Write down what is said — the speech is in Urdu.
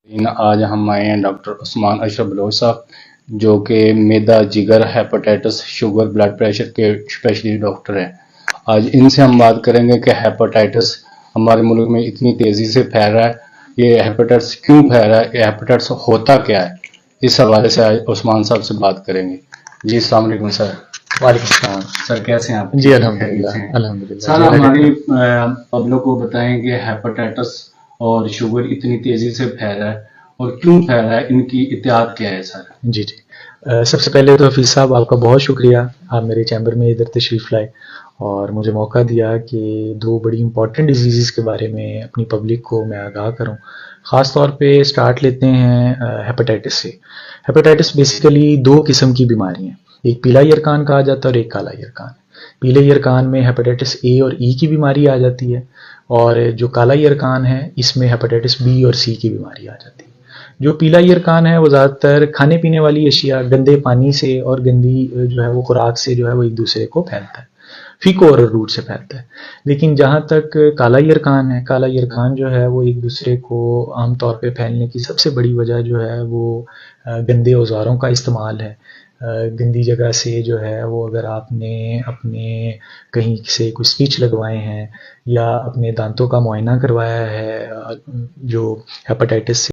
آج ہم آئے ہیں ڈاکٹر عثمان اشرف بلوچ صاحب جو کہ میدا جگر ہیپاٹائٹس شوگر بلڈ پریشر کے اسپیشلسٹ ڈاکٹر ہیں۔ آج ان سے ہم بات کریں گے کہ ہیپاٹائٹس ہمارے ملک میں اتنی تیزی سے پھیل رہا ہے، یہ ہیپاٹائٹس کیوں پھیل رہا ہے، یہ ہیپاٹائٹس ہوتا کیا ہے، اس حوالے سے آج عثمان صاحب سے بات کریں گے۔ جی السلام علیکم سر۔ وعلیکم السلام سر کیسے ہیں آپ؟ جی الحمدللہ الحمدللہ۔ سر ہماری پبلک کو بتائیں کہ ہیپاٹائٹس اور شوگر اتنی تیزی سے پھیل رہا ہے اور کیوں پھیل رہا ہے، ان کی احتیاط کیا ہے سر؟ جی سب سے پہلے تو حفیظ صاحب آپ کا بہت شکریہ، آپ میرے چیمبر میں ادھر تشریف لائے اور مجھے موقع دیا کہ دو بڑی امپورٹنٹ ڈیزیزز کے بارے میں اپنی پبلک کو میں آگاہ کروں۔ خاص طور پہ سٹارٹ لیتے ہیں ہیپاٹائٹس سے۔ ہیپاٹائٹس بیسیکلی دو قسم کی بیماری ہیں، ایک پیلا یرکان کہا جاتا ہے اور ایک کالا یرکان۔ پیلے یرکان میں ہیپاٹائٹس اے اور ای کی بیماری آ جاتی ہے، اور جو کالا یرکان ہے اس میں ہیپاٹائٹس بی اور سی کی بیماری آ جاتی ہے۔ جو پیلا یرکان ہے وہ زیادہ تر کھانے پینے والی اشیاء، گندے پانی سے اور گندی جو ہے وہ خوراک سے جو ہے وہ ایک دوسرے کو پھیلتا ہے، فیکو اور روٹ سے پھیلتا ہے۔ لیکن جہاں تک کالا یرکان ہے، کالا یرکان جو ہے وہ ایک دوسرے کو عام طور پہ پھیلنے کی سب سے بڑی وجہ جو ہے وہ گندے اوزاروں کا استعمال ہے۔ گندی جگہ سے جو ہے وہ اگر آپ نے اپنے کہیں سے کوئی اسٹچ لگوائے ہیں یا اپنے دانتوں کا معائنہ کروایا ہے جو ہیپاٹائٹس سے